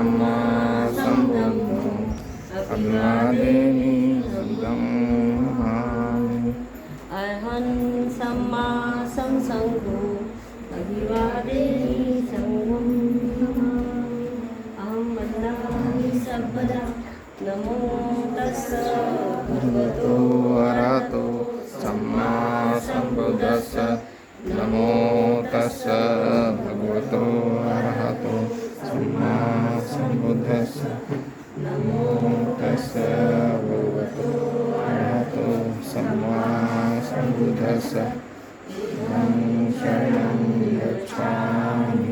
सम्मा सम्बुद्धो अभिवादेमि बुद्धं नमामि अरहं सम्मा संसङ्घो अभिवादेमि संघं नमामि अहं वदामि सर्वदा नमो तस्स भगवतो अरहतो सम्मा सम्बुद्धस्स नमो तस्स भगवतो अरहतो सम्मा सम्बुद्धस्स नमो तस्स भगवतो अरहतो सम्मा सम्बुद्धस्स शरणं गच्छामि